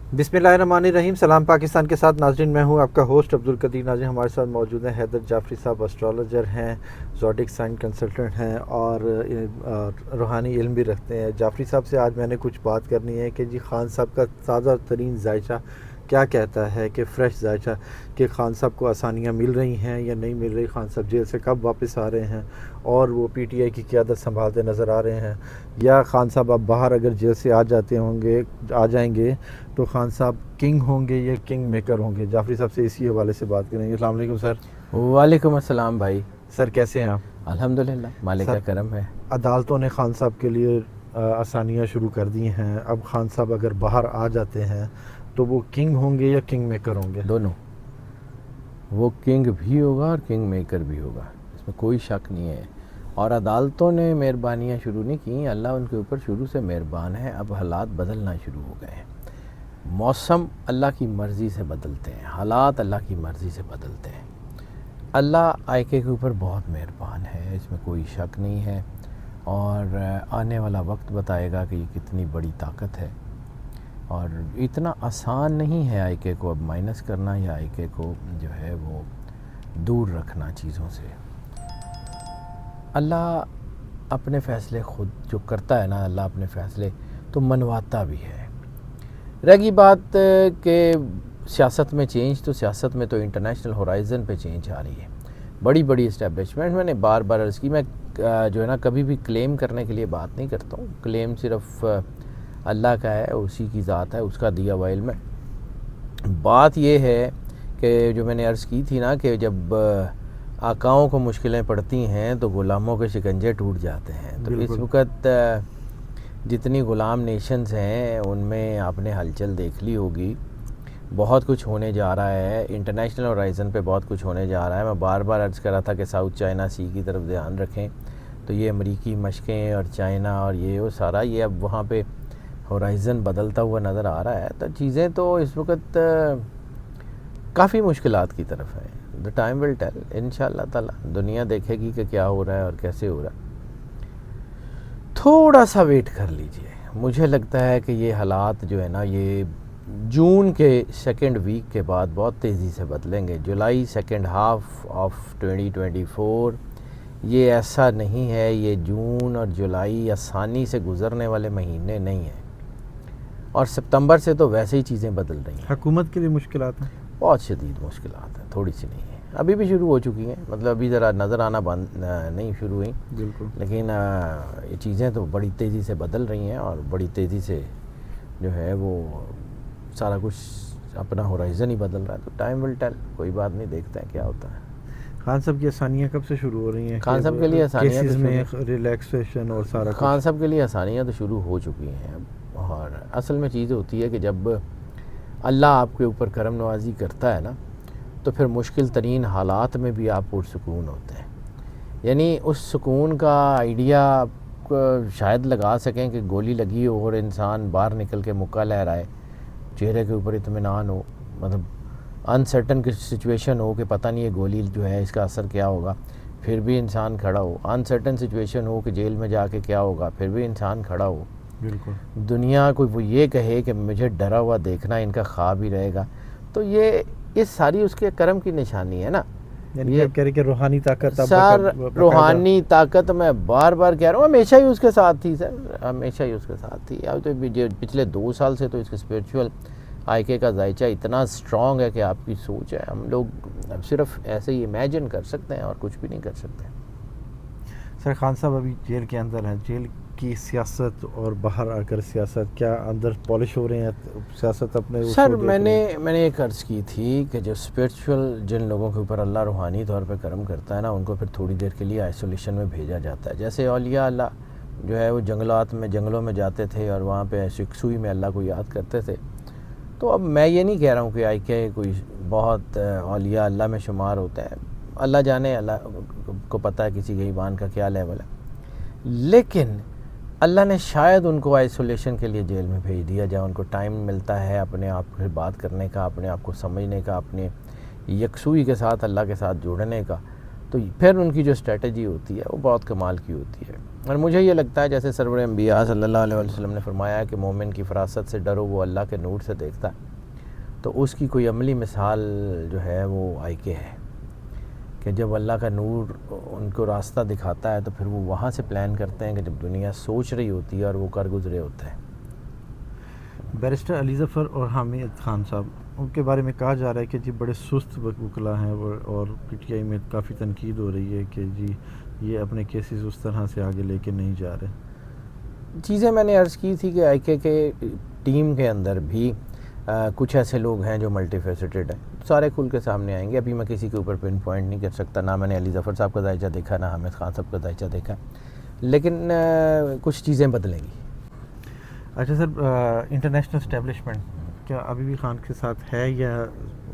बिस्मिल्लाहिर्रहमानिर्रहीम। सलाम पाकिस्तान के साथ नाज़रीन, मैं हूं आपका होस्ट अब्दुल कदीर। नाज़रीन, हमारे साथ मौजूद हैं हैदर जाफरी साहब, एस्ट्रोलॉजर हैं, ज़ोडिक साइन कंसल्टेंट हैं और रूहानी इल्म भी रखते हैं। जाफरी साहब से आज मैंने कुछ बात करनी है कि जी खान साहब का ताज़ा तरीन जायज़ा क्या कहता है कि फ़्रेश जायज़ा कि खान साहब को आसानियाँ मिल रही हैं या नहीं मिल रही, खान साहब जेल से कब वापस आ रहे हैं और वो पीटीआई की क़यादत संभालते नज़र आ रहे हैं, या खान साहब अब बाहर अगर जेल से आ जाएंगे तो खान साहब किंग होंगे या किंग मेकर होंगे। जाफरी साहब से इसी हवाले से बात करेंगे। अस्सलाम वालेकुम सर। वालेकुम अस्सलाम भाई। सर कैसे हैं आप? अल्हम्दुलिल्लाह, मालिक का करम है। अदालतों ने खान साहब के लिए आसानियाँ शुरू कर दी हैं। अब खान साहब अगर बाहर आ जाते हैं तो वो किंग होंगे या किंग मेकर होंगे? दोनों, वो किंग भी होगा और किंग मेकर भी होगा, इसमें कोई शक नहीं है। और अदालतों ने मेहरबानियाँ शुरू नहीं की, अल्लाह उनके ऊपर शुरू से मेहरबान है। अब हालात बदलना शुरू हो गए हैं। मौसम अल्लाह की मर्ज़ी से बदलते हैं, हालात अल्लाह की मर्ज़ी से बदलते हैं। अल्लाह आयके के ऊपर बहुत मेहरबान है, इसमें कोई शक नहीं है। और आने वाला वक्त बताएगा कि ये कितनी बड़ी ताकत है। और इतना आसान नहीं है आयके को अब माइनस करना या आयके को जो है वो दूर रखना चीज़ों से। अल्लाह अपने फ़ैसले ख़ुद जो करता है ना, अल्लाह अपने फ़ैसले तो मनवाता भी है। रही बात कि सियासत में चेंज, तो सियासत में तो इंटरनेशनल होराइज़न पे चेंज आ रही है। बड़ी बड़ी इस्टेब्लिशमेंट, मैंने बार बार अर्ज़ की, मैं जो है ना कभी भी क्लेम करने के लिए बात नहीं करता हूँ। क्लेम सिर्फ़ अल्लाह का है, उसी की ज़ात है, उसका दिया हुआ इल्म है। बात ये है कि जो मैंने अर्ज़ की थी ना कि जब आकाओं को मुश्किलें पड़ती हैं तो ग़ुलामों के शिकंजे टूट जाते हैं। तो इस वक्त जितनी ग़ुलाम नेशंस हैं उनमें आपने हलचल देख ली होगी। बहुत कुछ होने जा रहा है, इंटरनेशनल होराइज़न पे बहुत कुछ होने जा रहा है। मैं बार बार अर्ज़ कर रहा था कि साउथ चाइना सी की तरफ ध्यान रखें। तो ये अमरीकी मशक़ें और चाइना और ये वो सारा, ये अब वहाँ पे होराइज़न बदलता हुआ नज़र आ रहा है। तो चीज़ें तो इस वक्त काफ़ी मुश्किलात की तरफ है। द टाइम विल टेल, इंशाअल्लाह ताला दुनिया देखेगी कि क्या हो रहा है और कैसे हो रहा है। थोड़ा सा वेट कर लीजिए। मुझे लगता है कि ये हालात जो है ना, ये जून के सेकंड वीक के बाद बहुत तेज़ी से बदलेंगे। जुलाई सेकंड हाफ ऑफ 2024 ये ऐसा नहीं है। ये जून और जुलाई आसानी से गुज़रने वाले महीने नहीं हैं। और सितंबर से तो वैसे ही चीज़ें बदल रही हैं। हुकूमत के लिए मुश्किलात हैं, बहुत शदीद मुश्किलात हैं, थोड़ी सी नहीं है, अभी भी शुरू हो चुकी हैं। मतलब अभी ज़रा नज़र आना बंद नहीं शुरू हुई, बिल्कुल। लेकिन ये चीज़ें तो बड़ी तेज़ी से बदल रही हैं और बड़ी तेज़ी से जो है वो सारा कुछ अपना होराइज़न ही बदल रहा है। तो टाइम विल टेल, कोई बात नहीं, देखते हैं क्या होता है। खान साहब की आसानियाँ कब से शुरू हो रही हैं? खान साहब के लिए आसानियाँ केसेस में रिलैक्सेशन और सारा खान साहब के लिए आसानियाँ तो शुरू हो चुकी हैं। और असल में चीज़ होती है कि जब अल्लाह आपके ऊपर करम नवाजी करता है ना, तो फिर मुश्किल तरीन हालात में भी आप पुरसुकून होते हैं। यानी उस सुकून का आइडिया आप शायद लगा सकें कि गोली लगी हो और इंसान बाहर निकल के मुक्का लहराए, चेहरे के ऊपर इत्मीनान हो, मतलब अनसर्टन की सिचुएशन हो कि पता नहीं ये गोली जो है इसका असर क्या होगा, फिर भी इंसान खड़ा हो। अनसर्टन सिचुएशन हो कि जेल में जाके क्या होगा, फिर भी इंसान खड़ा हो। बिल्कुल। दुनिया कोई वो ये कहे कि मुझे डरा हुआ देखना, इनका ख्वाब ही रहेगा, तो ये सारी उसके करम की निशानी है ना। ये कह रहे कि रूहानी ताकत, सर रूहानी ताकत मैं बार बार कह रहा हूँ, हमेशा ही उसके साथ थी सर, हमेशा ही उसके साथ थी। अब तो पिछले 2 साल से तो इसके स्पिरिचुअल आयके का जायचा इतना स्ट्रॉन्ग है कि आपकी सोच है, हम लोग अब सिर्फ ऐसे ही इमेजिन कर सकते हैं और कुछ भी नहीं कर सकते। सर खान साहब अभी जेल के अंदर हैं, जेल की सियासत और बाहर आकर सियासत, क्या अंदर पॉलिश हो रहे हैं सियासत अपने? सर मैंने एक अर्ज़ की थी कि जो स्पिरिचुअल जिन लोगों के ऊपर अल्लाह रूहानी तौर पे करम करता है ना, उनको फिर थोड़ी देर के लिए आइसोलेशन में भेजा जाता है। जैसे औलिया अल्लाह जो है वो जंगलों में जाते थे और वहाँ पे सुई में अल्लाह को याद करते थे। तो अब मैं ये नहीं कह रहा हूँ कि आयके कोई बहुत औलिया अल्लाह में शुमार होता है, अल्लाह जाने, अल्लाह को पता है किसी गरीबान का क्या लेवल है। लेकिन अल्लाह ने शायद उनको आइसोलेशन के लिए जेल में भेज दिया, जहाँ उनको टाइम मिलता है अपने आप से बात करने का, अपने आप को समझने का, अपने यकसुई के साथ अल्लाह के साथ जुड़ने का। تو پھر ان کی جو اسٹریٹجی ہوتی ہے وہ بہت کمال کی ہوتی ہے. اور مجھے یہ لگتا ہے جیسے سرور انبیاء صلی اللہ علیہ وسلم نے فرمایا ہے کہ مومن کی فراست سے ڈرو، وہ اللہ کے نور سے دیکھتا ہے، تو اس کی کوئی عملی مثال جو ہے وہ IK ہے کہ جب اللہ کا نور ان کو راستہ دکھاتا ہے تو پھر وہ وہاں سے پلان کرتے ہیں کہ جب دنیا سوچ رہی ہوتی ہے اور وہ کر گزرے ہوتے ہیں. بیرسٹر علی ظفر اور حامد خان صاحب، ان کے بارے میں کہا جا رہا ہے کہ جی بڑے سست وکلا ہیں، اور PTI میں کافی تنقید ہو رہی ہے کہ جی یہ اپنے کیسز اس طرح سے آگے لے کے نہیں جا رہے. چیزیں میں نے عرض کی تھی کہ IK کے ٹیم کے اندر بھی کچھ ایسے لوگ ہیں جو ملٹی فیسٹڈ ہیں، سارے کھل کے سامنے آئیں گے. ابھی میں کسی کے اوپر پن پوائنٹ نہیں کر سکتا، نہ میں نے علی ظفر صاحب کا ذائچہ دیکھا، نہ حامد خان صاحب کا ذائچہ دیکھا، لیکن کچھ چیزیں بدلیں گی. اچھا سر، انٹرنیشنل اسٹیبلشمنٹ کیا ابھی بھی خان کے ساتھ ہے یا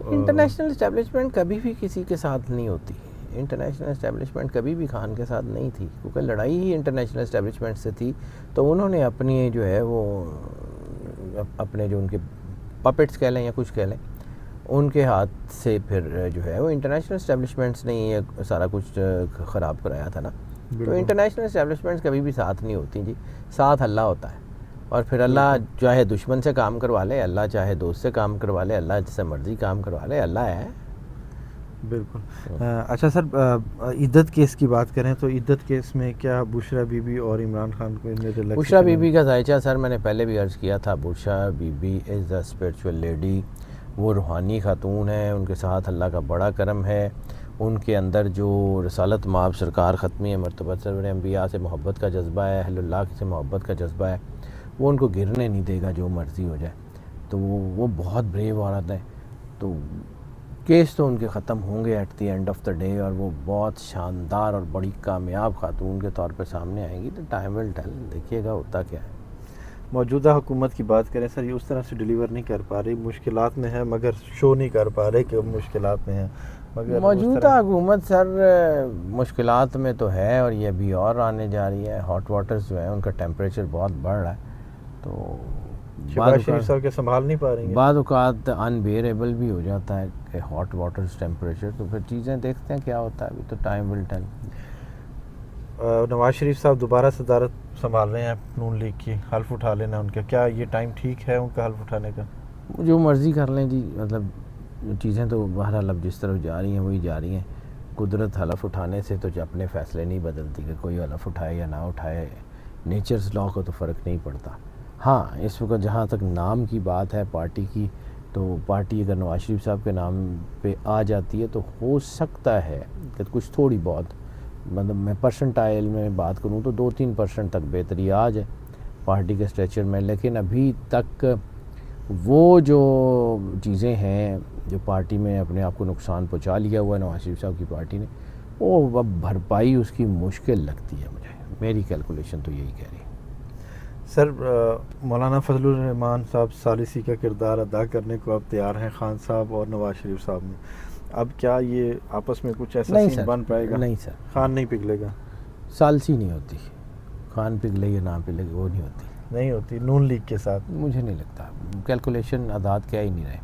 انٹرنیشنل اسٹیبلشمنٹ کبھی بھی کسی کے ساتھ نہیں ہوتی. انٹرنیشنل اسٹیبلشمنٹ کبھی بھی خان کے ساتھ نہیں تھی، کیونکہ لڑائی ہی انٹرنیشنل اسٹیبلشمنٹ سے تھی. تو انہوں نے اپنی جو ہے وہ اپنے جو ان کے پپٹس کہہ لیں یا کچھ کہہ لیں، ان کے ہاتھ سے پھر جو ہے وہ انٹرنیشنل اسٹیبلشمنٹس نے یہ سارا کچھ خراب کرایا تھا نا. تو انٹرنیشنل اسٹیبلشمنٹس کبھی بھی ساتھ نہیں ہوتی جی، ساتھ اللہ ہوتا ہے. اور پھر اللہ چاہے دشمن سے کام کروا لے، اللہ چاہے دوست سے کام کروا لے، اللہ جس سے مرضی کام کروا لے، اللہ ہے. بالکل. اچھا سر، عدت کیس کی بات کریں تو عدت کیس میں کیا بشرا بی بی اور عمران خان کو بشرا بی بی کا ذائچہ سر میں نے پہلے بھی عرض کیا تھا. بشرا be be is the spiritual lady, وہ روحانی خاتون ہے، ان کے ساتھ اللہ کا بڑا کرم ہے. ان کے اندر جو رسالت مآب سرکار ختمی مرتبہ سرور انبیاء سے محبت کا جذبہ ہے، اہل اللہ سے محبت کا جذبہ ہے، وہ ان کو گرنے نہیں دے گا جو مرضی ہو جائے. تو وہ بہت بریو عورت ہے. تو کیس تو ان کے ختم ہوں گے at the end of the day, اور وہ بہت شاندار اور بڑی کامیاب خاتون کے طور پہ سامنے آئیں گی. تو ٹائم ول ٹیل، دیکھیے گا ہوتا کیا ہے. موجودہ حکومت کی بات کریں سر، یہ اس طرح سے ڈیلیور نہیں کر پا رہی، مشکلات میں ہے مگر شو نہیں کر پا رہے کہ مشکلات میں ہیں. مگر موجودہ حکومت سر مشکلات میں تو ہے، اور یہ ابھی اور آنے جا رہی ہے. ہاٹ واٹرز جو ہے ان کا ٹیمپریچر بہت بڑھ رہا ہے. تو شہباز شریف صاحب کے سنبھال نہیں پا رہی ہیں. بعض اوقات انبیئریبل بھی ہو جاتا ہے کہ ہاٹ واٹرز ٹیمپریچر. تو پھر چیزیں دیکھتے ہیں کیا ہوتا ہے، ابھی تو time will tell. Nawaz Sharif صاحب دوبارہ صدارت سنبھال رہے ہیں نون لیگ کی، حلف اٹھا لینا ان کا، کیا یہ ٹائم ٹھیک ہے ان کا حلف اٹھانے کا؟ جو مرضی کر لیں جی، مطلب چیزیں تو بہرحال اب جس طرف جا رہی ہیں وہی جا رہی ہیں. قدرت حلف اٹھانے سے تو اپنے فیصلے نہیں بدلتی کہ کوئی حلف اٹھائے یا نہ اٹھائے. نیچرز لاء کو تو فرق نہیں پڑتا. ہاں اس وقت جہاں تک نام کی بات ہے پارٹی کی، تو پارٹی اگر نواز شریف صاحب کے نام پہ آ جاتی ہے تو ہو سکتا ہے کہ کچھ تھوڑی بہت، مطلب میں پرسنٹائل میں بات کروں تو 2-3% تک بہتری آ جائے پارٹی کے اسٹریچر میں. لیکن ابھی تک وہ جو چیزیں ہیں جو پارٹی میں اپنے آپ کو نقصان پہنچا لیا ہوا ہے نواز شریف صاحب کی پارٹی نے، وہ اب بھرپائی اس کی مشکل لگتی ہے مجھے. میری کیلکولیشن تو یہی کہہ رہی ہے. سر، مولانا فضل الرحمان صاحب ثالثی کا کردار ادا کرنے کو اب تیار ہیں خان صاحب اور نواز شریف صاحب میں. اب کیا یہ آپس میں کچھ ایسا سین بن پائے گا؟ نہیں سر، خان نہیں پگھلے گا؟ ثالثی نہیں ہوتی. خان پگھلے یا نہ پگھلے وہ نہیں ہوتی نون لیگ کے ساتھ. مجھے نہیں لگتا. کیلکولیشن آزاد کیا ہی نہیں رہے.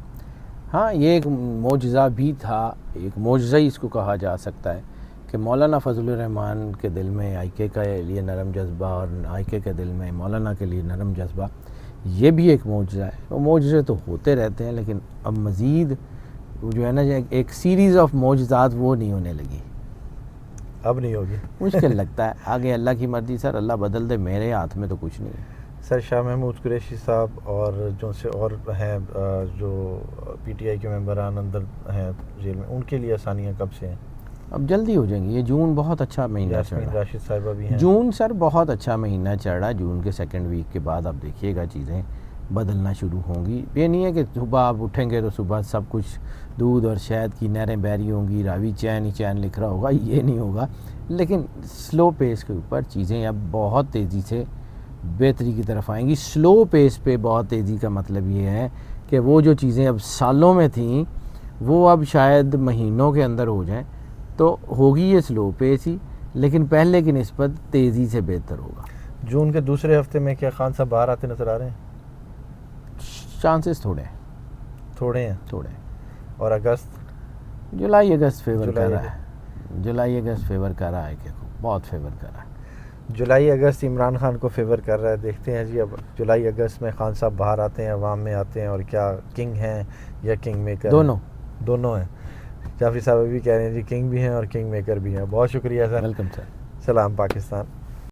ہاں یہ ایک معجزہ بھی تھا، ایک معجزہ ہی اس کو کہا جا سکتا ہے کہ مولانا فضل الرحمان کے دل میں IK کے لیے نرم جذبہ اور IK کے دل میں مولانا کے لیے نرم جذبہ، یہ بھی ایک معجزہ ہے. وہ معجزے تو ہوتے رہتے ہیں، لیکن اب مزید جو ہے نا ایک سیریز آف معجزات وہ نہیں ہونے لگی. اب نہیں ہوگی. مشکل لگتا ہے. آگے اللہ کی مرضی سر، اللہ بدل دے، میرے ہاتھ میں تو کچھ نہیں ہے. سر، شاہ محمود قریشی صاحب اور جو سے اور ہیں جو PTI کے ممبران اندر ہیں جیل میں، ان کے لیے آسانیاں کب سے ہیں؟ اب جلدی ہو جائیں گی. یہ جون بہت اچھا مہینہ چڑھ رہا ہے. راشد صاحبہ بھی ہیں. جون سر بہت اچھا مہینہ چڑھ رہا ہے. جون کے سیکنڈ ویک کے بعد اب دیکھیے گا چیزیں بدلنا شروع ہوں گی. یہ نہیں ہے کہ صبح آپ اٹھیں گے تو صبح سب کچھ دودھ اور شہد کی نہریں بہری ہوں گی، راوی چین ہی چین لکھ رہا ہوگا، یہ نہیں ہوگا. لیکن سلو پیس کے اوپر چیزیں اب بہت تیزی سے بہتری کی طرف آئیں گی. سلو پیس پہ بہت تیزی کا مطلب یہ ہے کہ وہ جو چیزیں اب سالوں میں تھیں وہ اب شاید مہینوں کے اندر ہو جائیں. تو ہوگی یہ سلو پیس ہی، لیکن پہلے کی نسبت تیزی سے بہتر ہوگا. جون کے دوسرے ہفتے میں کیا خان صاحب باہر آتے نظر آ رہے ہیں؟ چانسز تھوڑے ہیں. اور اگست جولائی اگست فیور کر رہا ہے. जुलाई अगस्त फेवर कर रहा है कि बहुत फेवर कर रहा है। जुलाई अगस्त इमरान खान को फेवर कर रहा है। देखते हैं जी अब जुलाई अगस्त में खान साहब बाहर आते हैं, अवाम में आते हैं और क्या किंग हैं या किंग मेकर? दोनों हैं। जाफरी साहब अभी कह रहे हैं जी किंग भी हैं और किंग मेकर भी हैं। बहुत शुक्रिया सर। Welcome sir. सलाम पाकिस्तान।